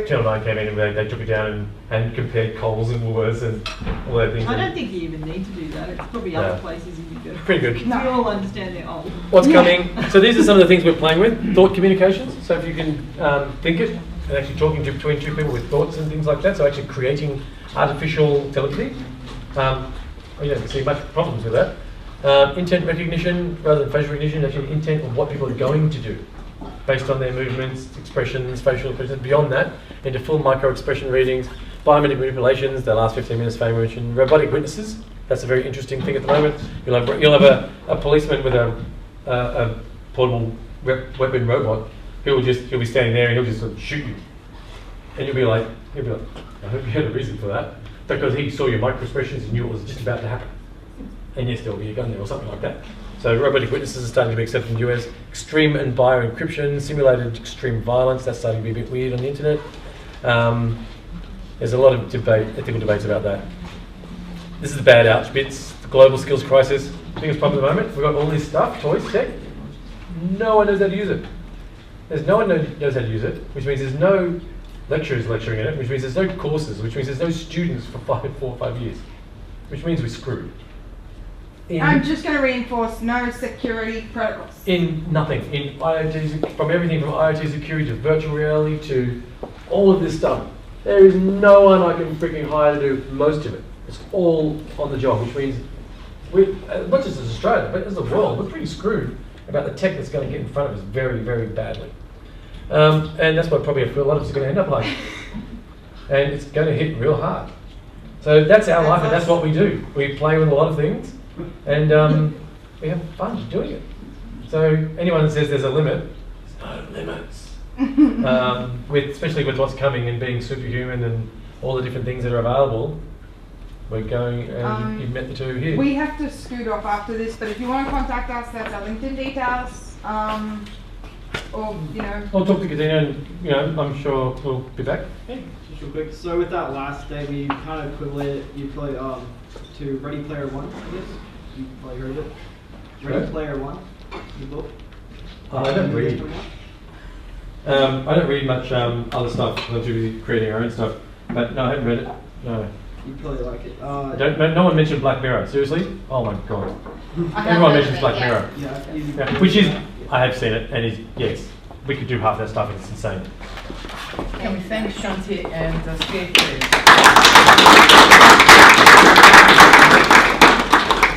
Channel 9 came in and they took it down and compared Coles and Woolworths and all that things. I don't think you even need to do that. It's probably No. other places you can do. Pretty good. We all understand they're old. What's coming? So these are some of the things we're playing with. Thought communications. So if you can think it and actually talking between two people with thoughts and things like that. So actually creating artificial telepathy. You don't see much problems with that. Intent recognition rather than facial recognition. Actually intent of what people are going to do, based on their movements, expressions, facial expressions. Beyond that, into full micro expression readings, biometric manipulations. The last 15 minutes, Faye mentioned robotic witnesses. That's a very interesting thing at the moment. You'll have a policeman with a portable weapon robot he'll be standing there and he'll just sort of shoot you, and he'll be like, I hope you had a reason for that, because he saw your micro expressions and knew what was just about to happen, and yes, there'll be a gun there or something like that. So robotic witnesses are starting to be accepted in the US. Extreme and bio encryption, simulated extreme violence, that's starting to be a bit weird on the internet. There's a lot of ethical debates about that. This is the bad ouch bits, the global skills crisis. Biggest problem at the moment, we've got all this stuff, toys, tech. No one knows how to use it. There's no one knows how to use it, which means there's no lecturers lecturing in it, which means there's no courses, which means there's no students for 4 or 5 years, which means we're screwed. I'm just going to reinforce no security protocols. In nothing. In IoT, from everything from IoT security to virtual reality to all of this stuff. There is no one I can freaking hire to do most of it. It's all on the job, which means we, not just as Australia, but as a world, we're pretty screwed about the tech that's going to get in front of us very, very badly. And that's what probably I feel a lot of us are going to end up like. And it's going to hit real hard. So that's our life, and that's what we do. We play with a lot of things, and we have fun doing it. So anyone that says there's a limit, there's no limits. Especially with what's coming and being superhuman and all the different things that are available, we're going, and you've met the two here. We have to scoot off after this, but if you want to contact us, that's our LinkedIn details. Or, you know. I'll talk to Katina, and I'm sure we'll be back. Just real quick. So with that last statement, you kind of equivalent you probably to Ready Player One, I guess. You probably heard of it. Ready Right. Player One, the book. I don't read. I don't read much other stuff. I'm too busy creating our own stuff. But no, I haven't read it. No. You'd probably like it. No one mentioned Black Mirror. Seriously? Oh my god. I have Everyone heard of mentions it, Black yeah. Mirror. Yeah, Which is, I have seen it, and yes, we could do half that stuff, and it's insane. Can we thank Shanti and Steve, please?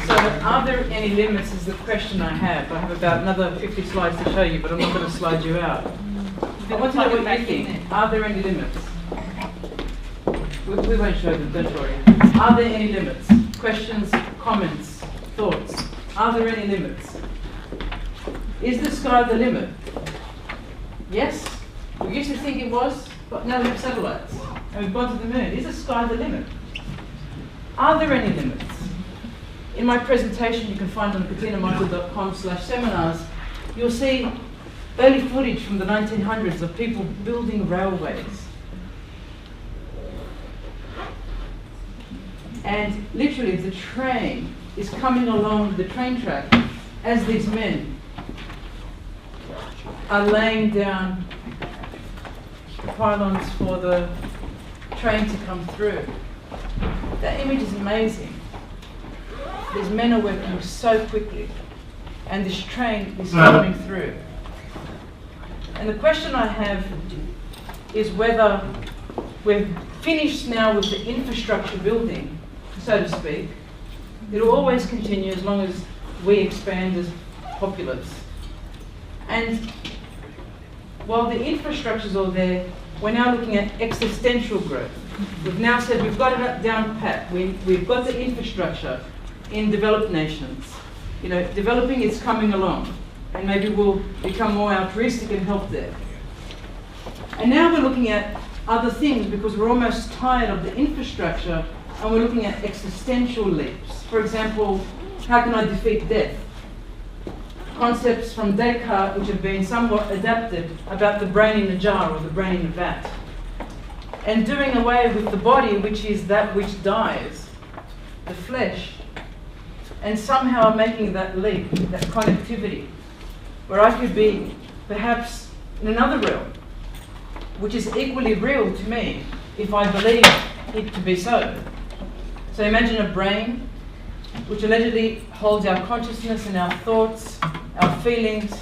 So, are there any limits is the question I have. I have about another 50 slides to show you, but I'm not going to slide you out. I want to know what you think. Are there any limits? We won't show them, don't worry. Are there any limits? Questions, comments, thoughts? Are there any limits? Is the sky the limit? Yes? We used to think it was, but now we have satellites. And we've gone to the moon. Is the sky the limit? Are there any limits? In my presentation, you can find on katinamichael.com/seminars, you'll see early footage from the 1900s of people building railways. And literally, the train is coming along the train track as these men are laying down the pylons for the train to come through. That image is amazing. These men are working so quickly, and this train is coming through. And the question I have is whether we're finished now with the infrastructure building, so to speak. It'll always continue as long as we expand as populace. And while the infrastructure's all there, we're now looking at existential growth. We've now said we've got it down pat. We've got the infrastructure in developed nations. Developing is coming along, and maybe we'll become more altruistic and help there. And now we're looking at other things because we're almost tired of the infrastructure, and we're looking at existential leaps. For example, how can I defeat death? Concepts from Descartes which have been somewhat adapted about the brain in a jar or the brain in a vat. And doing away with the body, which is that which dies, the flesh, and somehow making that leap, that connectivity, where I could be perhaps in another realm, which is equally real to me if I believe it to be so. So imagine a brain which allegedly holds our consciousness and our thoughts, our feelings,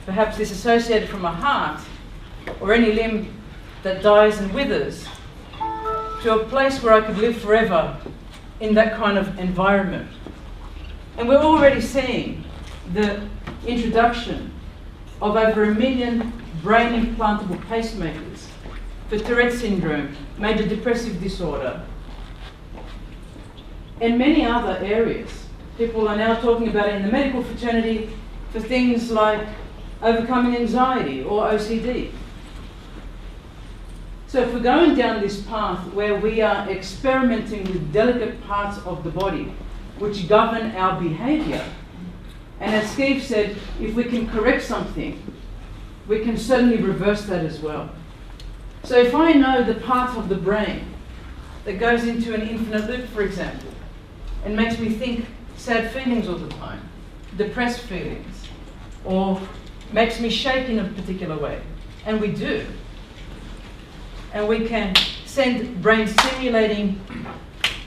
perhaps disassociated from a heart or any limb that dies and withers, to a place where I could live forever in that kind of environment. And we're already seeing the introduction of over 1 million brain implantable pacemakers for Tourette syndrome, major depressive disorder, and many other areas. People are now talking about it in the medical fraternity for things like overcoming anxiety or OCD. So if we're going down this path where we are experimenting with delicate parts of the body which govern our behavior, and as Steve said, if we can correct something, we can certainly reverse that as well. So if I know the part of the brain that goes into an infinite loop, for example, and makes me think sad feelings all the time, depressed feelings, or makes me shake in a particular way, and we do, and we can send brain stimulating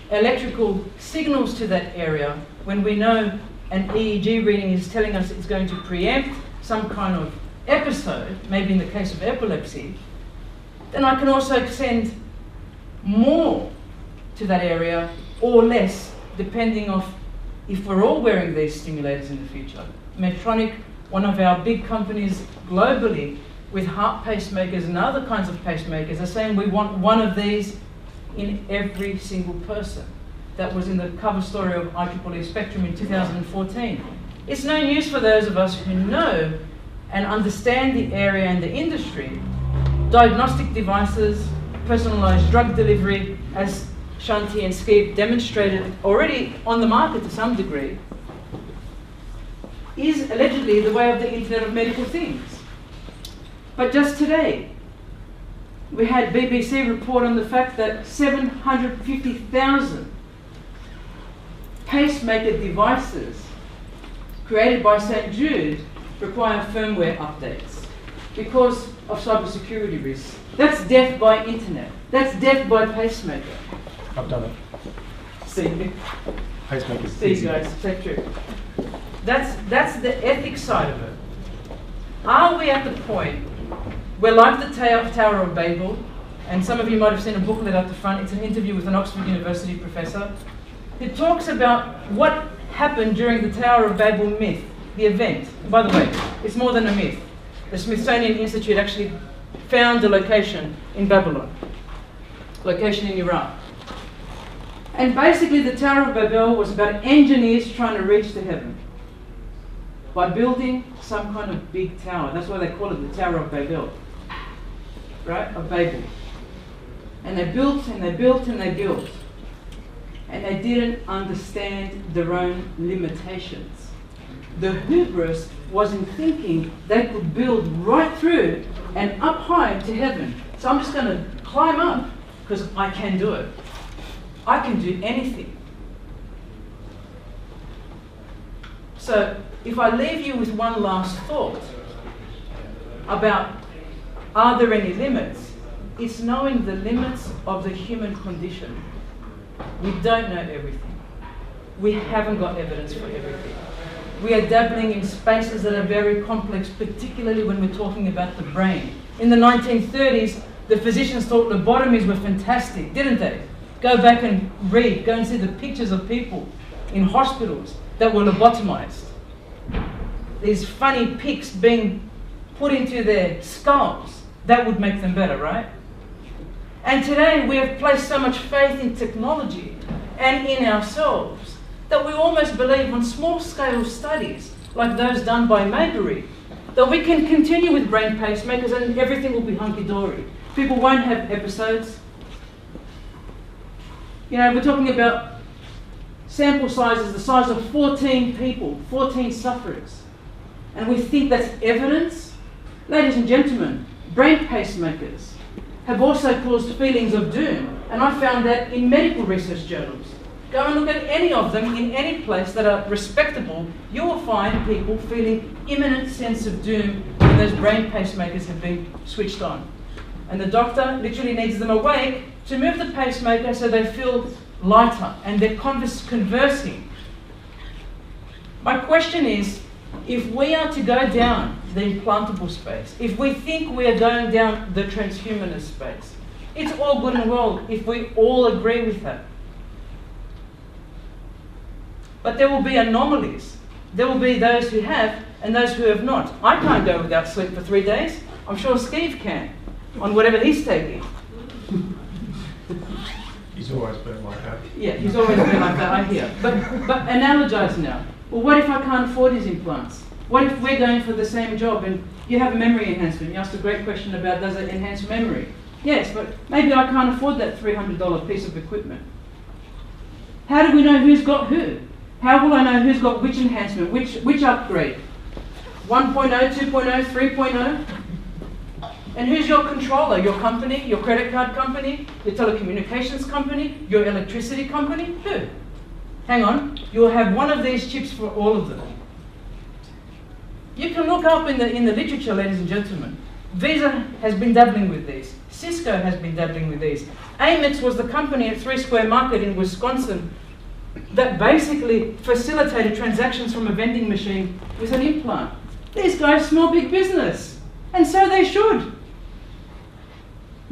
electrical signals to that area when we know an EEG reading is telling us it's going to preempt some kind of episode, maybe in the case of epilepsy, then I can also send more to that area or less, depending on if we're all wearing these stimulators in the future. Medtronic, one of our big companies globally with heart pacemakers and other kinds of pacemakers, are saying we want one of these in every single person. That was in the cover story of IEEE Spectrum in 2014. It's no news for those of us who know and understand the area and the industry. Diagnostic devices, personalized drug delivery, as Shanti and Skeet demonstrated already on the market to some degree, is allegedly the way of the Internet of Medical Things. But just today, we had BBC report on the fact that 750,000 pacemaker devices created by St. Jude require firmware updates because of cybersecurity risks. That's death by internet. That's death by pacemaker. I've done it. See, Pacemakers. these guys, so true. That's the ethics side of it. Are we at the point where, like the Tower of Babel, and some of you might have seen a booklet at the front, it's an interview with an Oxford University professor, who talks about what happened during the Tower of Babel myth, the event. By the way, it's more than a myth. The Smithsonian Institute actually found the location in Babylon, location in Iraq. And basically the Tower of Babel was about engineers trying to reach to heaven by building some kind of big tower. That's why they call it the Tower of Babel, right? Of Babel. And they built and they built and they built. And they didn't understand their own limitations. The hubris was in thinking they could build right through and up high to heaven. So I'm just going to climb up because I can do it. I can do anything. So if I leave you with one last thought about are there any limits, it's knowing the limits of the human condition. We don't know everything. We haven't got evidence for everything. We are dabbling in spaces that are very complex, particularly when we're talking about the brain. In the 1930s, the physicians thought lobotomies were fantastic, didn't they? Go back and read, go and see the pictures of people in hospitals that were lobotomized. These funny pics being put into their skulls, that would make them better, right? And today we have placed so much faith in technology and in ourselves that we almost believe on small-scale studies like those done by Maybury that we can continue with brain pacemakers and everything will be hunky-dory. People won't have episodes. You know, we're talking about sample sizes the size of 14 people, 14 sufferers. And we think that's evidence? Ladies and gentlemen, brain pacemakers have also caused feelings of doom. And I found that in medical research journals. Go and look at any of them in any place that are respectable. You will find people feeling imminent sense of doom when those brain pacemakers have been switched on. And the doctor literally needs them awake to move the pacemaker so they feel lighter and they're conversing. My question is, if we are to go down the implantable space, if we think we are going down the transhumanist space, it's all good and well if we all agree with that. But there will be anomalies. There will be those who have and those who have not. I can't go without sleep for 3 days. I'm sure Steve can, on whatever he's taking. He's always been like that. Yeah, he's always been like that, I hear. But analogize now. Well, what if I can't afford his implants? What if we're going for the same job and you have a memory enhancement? You asked a great question about does it enhance memory? Yes, but maybe I can't afford that $300 piece of equipment. How do we know who's got who? How will I know who's got which enhancement, which upgrade? 1.0, 2.0, 3.0? And who's your controller? Your company, your credit card company, your telecommunications company, your electricity company? Who? Hang on, you'll have one of these chips for all of them. You can look up in the literature, ladies and gentlemen. Visa has been dabbling with these. Cisco has been dabbling with these. Amex was the company at 3 Square Market in Wisconsin that basically facilitated transactions from a vending machine with an implant. These guys smell big business, and so they should.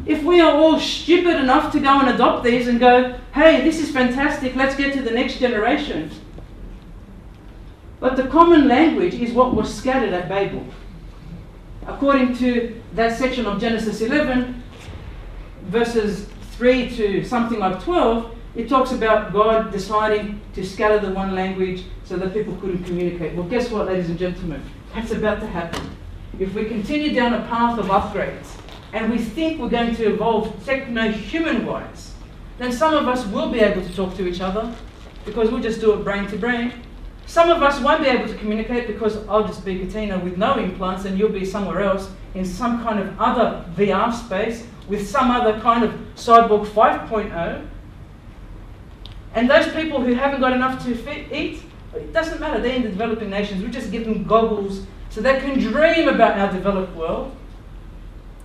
If we are all stupid enough to go and adopt these and go, hey, this is fantastic, let's get to the next generation. But the common language is what was scattered at Babel. According to that section of Genesis 11, verses 3 to something like 12, it talks about God deciding to scatter the one language so that people couldn't communicate. Well, guess what, ladies and gentlemen? That's about to happen. If we continue down a path of upgrades, and we think we're going to evolve techno-human-wise, then some of us will be able to talk to each other because we'll just do it brain to brain. Some of us won't be able to communicate because I'll just be Katina with no implants and you'll be somewhere else in some kind of other VR space with some other kind of Cyborg 5.0. And those people who haven't got enough to eat, it doesn't matter, they're in the developing nations. We just give them goggles so they can dream about our developed world.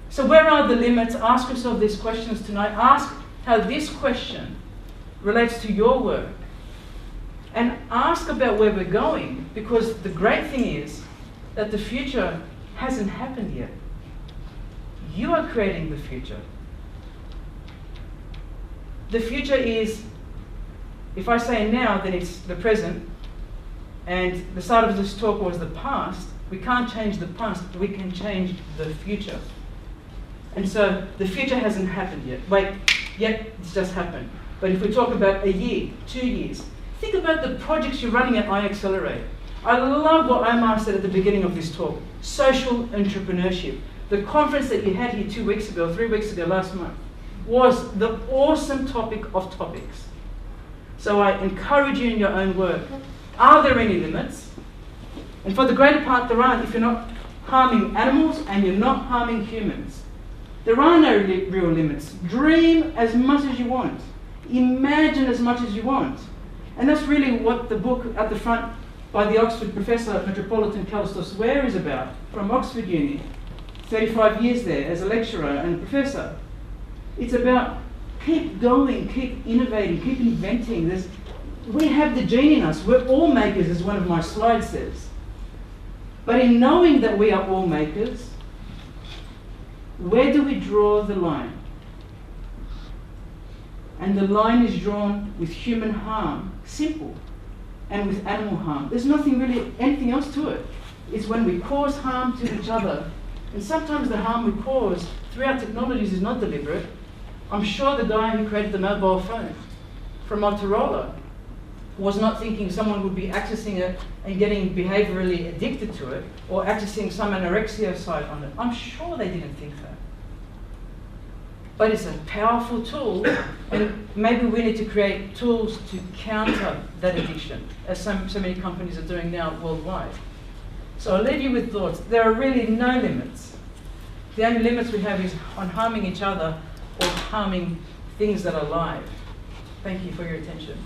So where are the limits? Ask yourself these questions tonight. Ask how this question relates to your work. And ask about where we're going, because the great thing is that the future hasn't happened yet. You are creating the future. The future is, if I say now, then it's the present, and the start of this talk was the past. We can't change the past, we can change the future. And so the future hasn't happened yet. Wait, yet it's just happened. But if we talk about a year, 2 years, think about the projects you're running at iAccelerate. I love what Omar said at the beginning of this talk, social entrepreneurship. The conference that you had here 2 weeks ago, 3 weeks ago, last month, was the awesome topic of topics. So I encourage you in your own work. Are there any limits? And for the greater part, there aren't if you're not harming animals and you're not harming humans. There are no real limits. Dream as much as you want. Imagine as much as you want. And that's really what the book at the front by the Oxford professor, Metropolitan Kallistos Ware, is about, from Oxford Uni. 35 years there as a lecturer and professor. It's about keep going, keep innovating, keep inventing. We have the gene in us. We're all makers, as one of my slides says. But in knowing that we are all makers, where do we draw the line? And the line is drawn with human harm, simple, and with animal harm. There's nothing really, anything else to it. It's when we cause harm to each other. And sometimes the harm we cause through our technologies is not deliberate. I'm sure the guy who created the mobile phone from Motorola was not thinking someone would be accessing it and getting behaviorally addicted to it, or accessing some anorexia site on it. I'm sure they didn't think that. But it's a powerful tool, and maybe we need to create tools to counter that addiction, as so many companies are doing now worldwide. So I'll leave you with thoughts. There are really no limits. The only limits we have is on harming each other or harming things that are alive. Thank you for your attention.